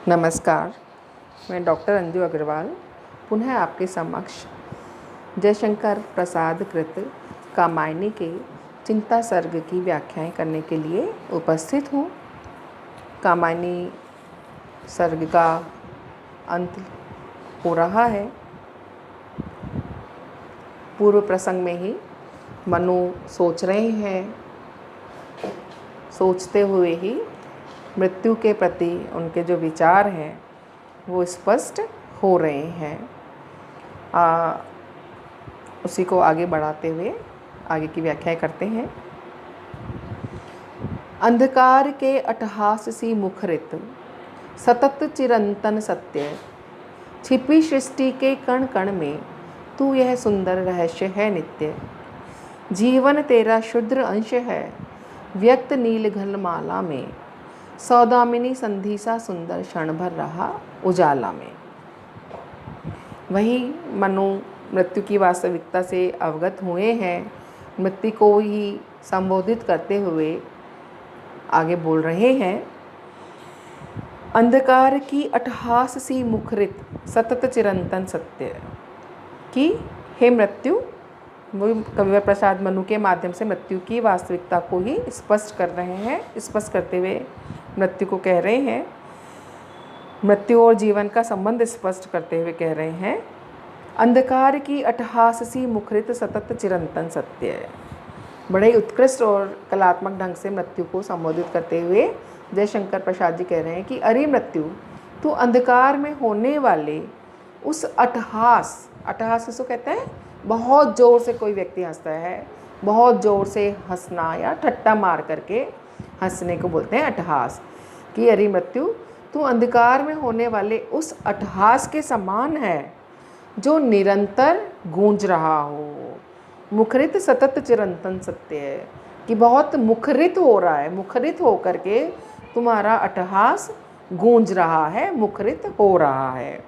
नमस्कार, मैं डॉक्टर अंजू अग्रवाल पुनः आपके समक्ष जयशंकर प्रसाद कृत कामायनी के चिंता सर्ग की व्याख्याएं करने के लिए उपस्थित हूँ। कामायनी सर्ग का अंत हो रहा है। पूर्व प्रसंग में ही मनु सोच रहे हैं, सोचते हुए ही मृत्यु के प्रति उनके जो विचार हैं वो स्पष्ट हो रहे हैं। उसी को आगे बढ़ाते हुए आगे की व्याख्या करते हैं। अंधकार के अट्टहास सी मुखरित सतत चिरंतन सत्य, छिपी सृष्टि के कण कण में तू यह सुंदर रहस्य है नित्य। जीवन तेरा शुद्र अंश है व्यक्त नील घनमाला में, सौदामिनी संधि सा सुंदर क्षण भर रहा उजाला में। वही मनु मृत्यु की वास्तविकता से अवगत हुए हैं। मृत्यु को ही संबोधित करते हुए आगे बोल रहे हैं। अंधकार की अट्टहास सी मुखरित सतत चिरंतन सत्य कि हे मृत्यु, वो कविवर प्रसाद मनु के माध्यम से मृत्यु की वास्तविकता को ही स्पष्ट कर रहे हैं। स्पष्ट करते हुए मृत्यु को कह रहे हैं, मृत्यु और जीवन का संबंध स्पष्ट करते हुए कह रहे हैं। अंधकार की अट्टहास सी मुखरित सतत चिरंतन सत्य। बड़े उत्कृष्ट और कलात्मक ढंग से मृत्यु को संबोधित करते हुए जयशंकर प्रसाद जी कह रहे हैं कि अरे मृत्यु, तू अंधकार में होने वाले उस अट्टहास किसको कहते हैं? बहुत ज़ोर से कोई व्यक्ति हंसता है, बहुत ज़ोर से हंसना या ठट्टा मार करके हंसने को बोलते हैं अट्टहास। कि अरे मृत्यु, तू अंधकार में होने वाले उस अट्टहास के समान है जो निरंतर गूंज रहा हो। मुखरित सतत चिरंतन सत्य है कि बहुत मुखरित हो रहा है, मुखरित हो करके तुम्हारा अट्टहास गूंज रहा है, मुखरित हो रहा है।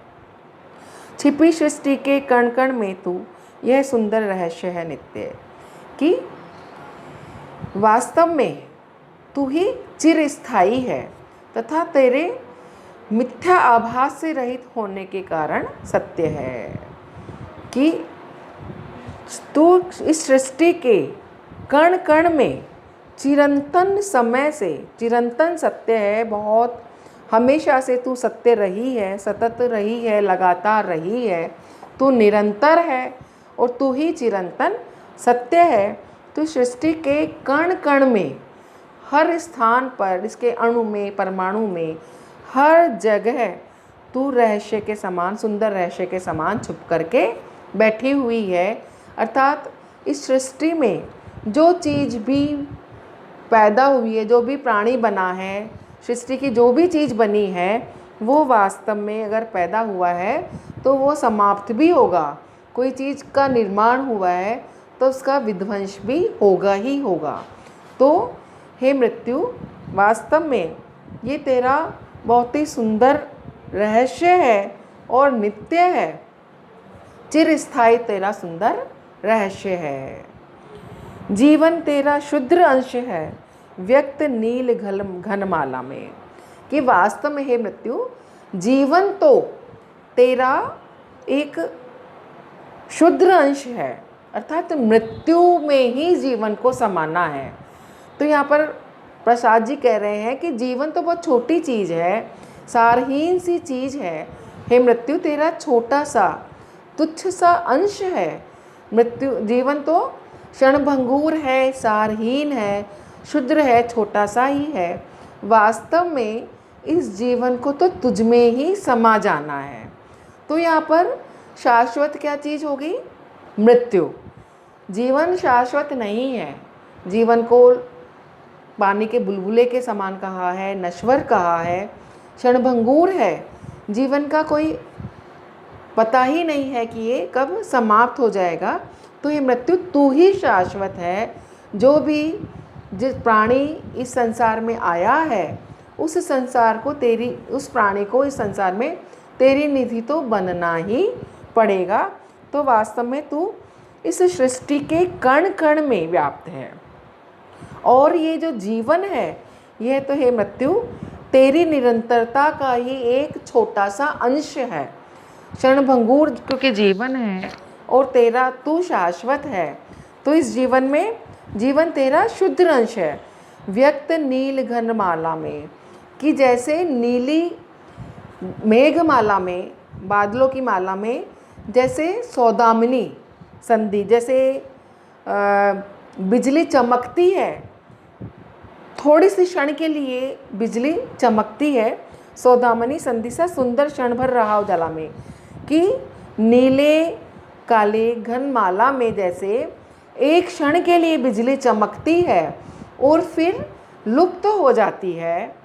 छिपी सृष्टि के कण कण में तू यह सुंदर रहस्य है नित्य कि वास्तव में तू ही चिरस्थायी है तथा तेरे मिथ्या आभास से रहित होने के कारण सत्य है। कि तू इस सृष्टि के कण कण में चिरंतन समय से चिरंतन सत्य है, बहुत हमेशा से तू सत्य रही है, सतत रही है, लगातार रही है, तू निरंतर है और तू ही चिरंतन सत्य है। तो सृष्टि के कण कण में, हर स्थान पर, इसके अणु में, परमाणु में, हर जगह तू रहस्य के समान, सुंदर रहस्य के समान छुप करके बैठी हुई है। अर्थात इस सृष्टि में जो चीज़ भी पैदा हुई है, जो भी प्राणी बना है, सृष्टि की जो भी चीज़ बनी है, वो वास्तव में अगर पैदा हुआ है तो वो समाप्त भी होगा। कोई चीज़ का निर्माण हुआ है तो उसका विध्वंस भी होगा ही होगा। तो हे मृत्यु, वास्तव में ये तेरा बहुत ही सुंदर रहस्य है और नित्य है, चिरस्थायी तेरा सुंदर रहस्य है। जीवन तेरा शुद्र अंश है व्यक्त नील घनमाला में। कि वास्तव में हे मृत्यु, जीवन तो तेरा एक शुद्र अंश है, अर्थात मृत्यु में ही जीवन को समाना है। तो यहाँ पर प्रसाद जी कह रहे हैं कि जीवन तो बहुत छोटी चीज़ है, सारहीन सी चीज़ है। हे मृत्यु, तेरा छोटा सा तुच्छ सा अंश है। मृत्यु जीवन तो क्षणभंगुर है, सारहीन है, शुद्र है, छोटा सा ही है। वास्तव में इस जीवन को तो तुझ में ही समा जाना है। तो यहाँ पर शाश्वत क्या चीज़ होगी? मृत्यु। जीवन शाश्वत नहीं है। जीवन को पानी के बुलबुले के समान कहा है, नश्वर कहा है, क्षणभंगुर है। जीवन का कोई पता ही नहीं है कि ये कब समाप्त हो जाएगा। तो ये मृत्यु, तू ही शाश्वत है। जो भी जिस प्राणी इस संसार में आया है, उस संसार को तेरी, उस प्राणी को इस संसार में तेरी निधि तो बनना ही पड़ेगा। तो वास्तव में तू इस सृष्टि के कण कण में व्याप्त है। और ये जो जीवन है, यह तो हे मृत्यु तेरी निरंतरता का ही एक छोटा सा अंश है। क्षणभंगुर क्योंकि जीवन है और तेरा तू शाश्वत है, तो इस जीवन में जीवन तेरा शुद्ध अंश है। व्यक्त नील घनमाला में, कि जैसे नीली मेघमाला में, बादलों की माला में जैसे सौदामिनी संधि, जैसे बिजली चमकती है, थोड़ी सी क्षण के लिए बिजली चमकती है, सौदामिनी संधि सा सुंदर क्षण भर रहा उजाला में, कि नीले काले घनमाला में जैसे एक क्षण के लिए बिजली चमकती है और फिर लुप्त हो जाती है,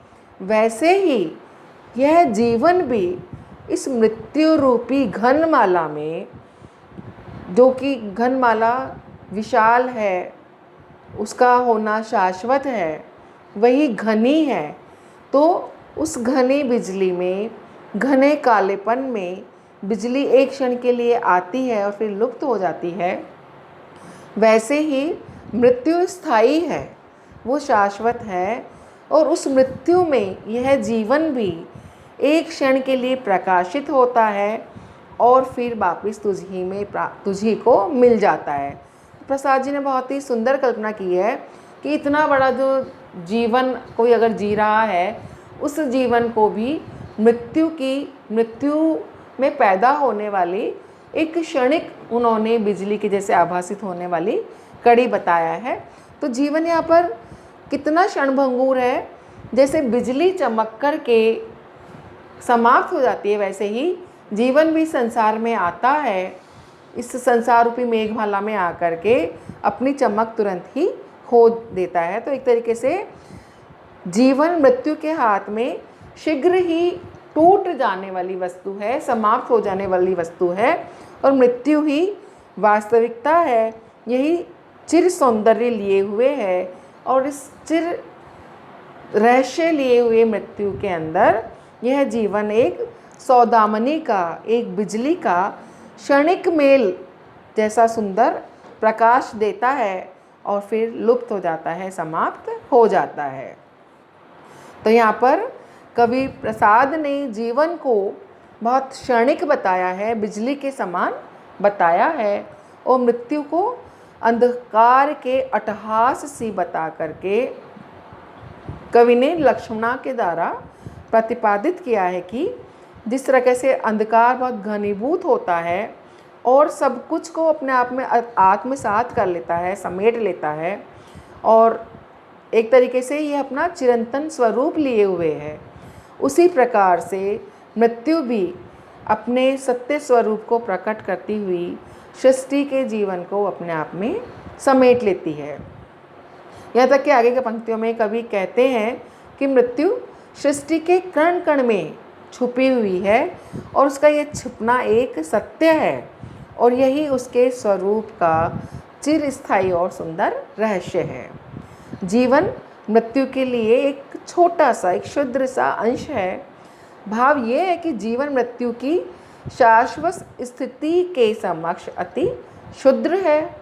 वैसे ही यह जीवन भी इस मृत्यु रूपी घनमाला में, जो कि घनमाला विशाल है, उसका होना शाश्वत है, वही घनी है, तो उस घनी बिजली में, घने कालेपन में बिजली एक क्षण के लिए आती है और फिर लुप्त हो जाती है, वैसे ही मृत्यु स्थायी है, वो शाश्वत है। और उस मृत्यु में यह जीवन भी एक क्षण के लिए प्रकाशित होता है और फिर वापस तुझी को मिल जाता है। प्रसाद जी ने बहुत ही सुंदर कल्पना की है कि इतना बड़ा जो जीवन कोई अगर जी रहा है, उस जीवन को भी मृत्यु में पैदा होने वाली एक क्षणिक उन्होंने बिजली के जैसे आभासित होने वाली कड़ी बताया है। तो जीवन यहाँ पर कितना क्षणभंगुर है, जैसे बिजली चमक कर के समाप्त हो जाती है, वैसे ही जीवन भी संसार में आता है, इस संसार रूपी मेघमाला में आकर के अपनी चमक तुरंत ही खो देता है। तो एक तरीके से जीवन मृत्यु के हाथ में शीघ्र ही टूट जाने वाली वस्तु है, समाप्त हो जाने वाली वस्तु है, और मृत्यु ही वास्तविकता है। यही चिर सौंदर्य लिए हुए है, और इस चिर रहस्य लिए हुए मृत्यु के अंदर यह जीवन एक सौदामनी का, एक बिजली का क्षणिक मेल जैसा सुंदर प्रकाश देता है और फिर लुप्त हो जाता है, समाप्त हो जाता है। तो यहाँ पर कवि प्रसाद ने जीवन को बहुत क्षणिक बताया है, बिजली के समान बताया है, और मृत्यु को अंधकार के अट्टहास सी बता करके कवि ने लक्ष्मणा के द्वारा प्रतिपादित किया है कि जिस तरह से अंधकार बहुत घनीभूत होता है और सब कुछ को अपने आप में आत्मसात कर लेता है, समेट लेता है, और एक तरीके से ये अपना चिरंतन स्वरूप लिए हुए है, उसी प्रकार से मृत्यु भी अपने सत्य स्वरूप को प्रकट करती हुई सृष्टि के जीवन को अपने आप में समेट लेती है। यहाँ तक कि आगे के पंक्तियों में कवि कहते हैं कि मृत्यु सृष्टि के कण कण में छुपी हुई है और उसका ये छुपना एक सत्य है, और यही उसके स्वरूप का चिरस्थायी और सुंदर रहस्य है। जीवन मृत्यु के लिए एक छोटा सा, एक क्षुद्र सा अंश है। भाव ये है कि जीवन मृत्यु की शाश्वत स्थिति के समक्ष अति क्षुद्र है।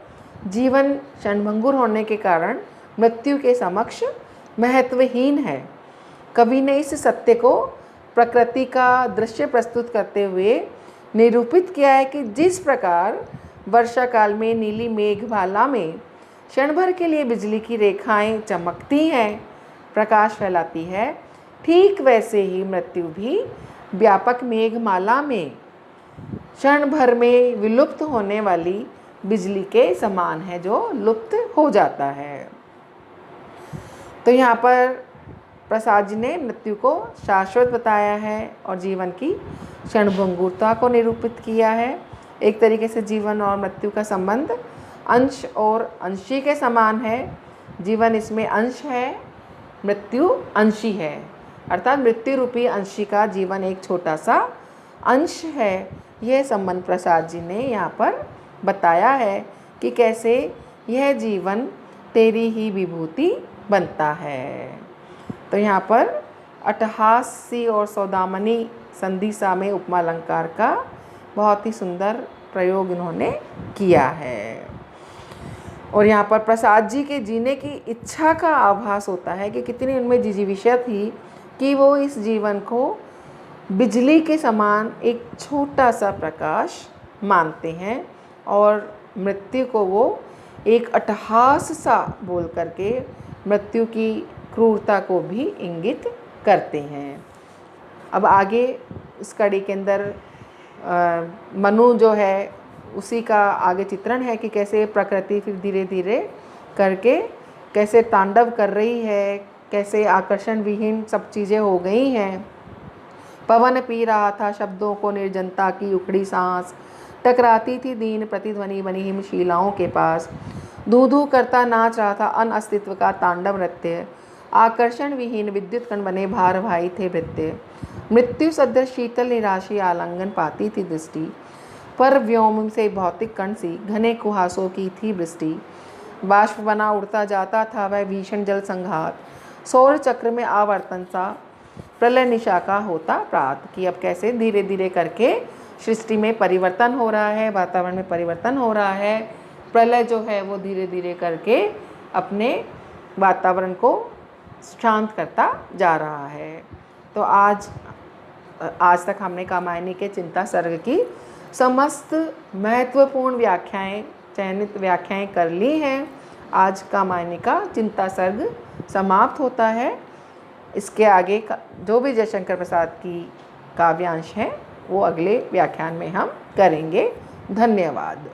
जीवन क्षणभंगुर होने के कारण मृत्यु के समक्ष महत्वहीन है। कवि ने इस सत्य को प्रकृति का दृश्य प्रस्तुत करते हुए निरूपित किया है कि जिस प्रकार वर्षा काल में नीली मेघमाला में क्षण भर के लिए बिजली की रेखाएं चमकती हैं, प्रकाश फैलाती है, ठीक वैसे ही मृत्यु भी व्यापक मेघमाला में क्षण भर में विलुप्त होने वाली बिजली के समान है, जो लुप्त हो जाता है। तो यहाँ पर प्रसाद जी ने मृत्यु को शाश्वत बताया है और जीवन की क्षणभंगुरता को निरूपित किया है। एक तरीके से जीवन और मृत्यु का संबंध अंश और अंशी के समान है। जीवन इसमें अंश है, मृत्यु अंशी है, अर्थात मृत्यु रूपी अंशी का जीवन एक छोटा सा अंश है। यह संबंध प्रसाद जी ने यहाँ पर बताया है कि कैसे यह जीवन तेरी ही विभूति बनता है। तो यहाँ पर अट्टहासी और सौदामनी संधिसा में उपमा अलंकार का बहुत ही सुंदर प्रयोग इन्होंने किया है। और यहाँ पर प्रसाद जी के जीने की इच्छा का आभास होता है कि कितनी उनमें जिजीविषा थी कि वो इस जीवन को बिजली के समान एक छोटा सा प्रकाश मानते हैं और मृत्यु को वो एक अट्टहास सा बोल करके मृत्यु की क्रूरता को भी इंगित करते हैं। अब आगे इस कड़ी के अंदर मनु जो है उसी का आगे चित्रण है कि कैसे प्रकृति फिर धीरे धीरे करके कैसे तांडव कर रही है, कैसे आकर्षण विहीन सब चीज़ें हो गई हैं। पवन पी रहा था शब्दों को, निर्जनता की उखड़ी सांस टकराती थी दीन प्रतिध्वनि बनी हिमशिलाओं के पास। धू धू करता नाच रहा था अन अस्तित्व का तांडव नृत्य। आकर्षण विहीन विद्युत कण बने भार भाई थे भृत्य। मृत्यु सदृश शीतल निराशी आलिंगन पाती थी दृष्टि। पर व्योम से भौतिक कण सी घने कुहासों की थी वृष्टि। बाष्प बना उड़ता जाता था वह भीषण जल संघात। सौर चक्र में आवर्तन सा प्रलय निशा का होता प्रात। कि अब कैसे धीरे धीरे करके सृष्टि में परिवर्तन हो रहा है, वातावरण में परिवर्तन हो रहा है। प्रलय जो है वो धीरे धीरे करके अपने वातावरण को शांत करता जा रहा है। तो आज तक हमने कामायनी के चिंता सर्ग की समस्त महत्वपूर्ण व्याख्याएं, चयनित व्याख्याएं कर ली हैं। आज कामायनी का चिंता सर्ग समाप्त होता है। इसके आगे का जो भी जयशंकर प्रसाद की काव्यांश हैं वो अगले व्याख्यान में हम करेंगे। धन्यवाद।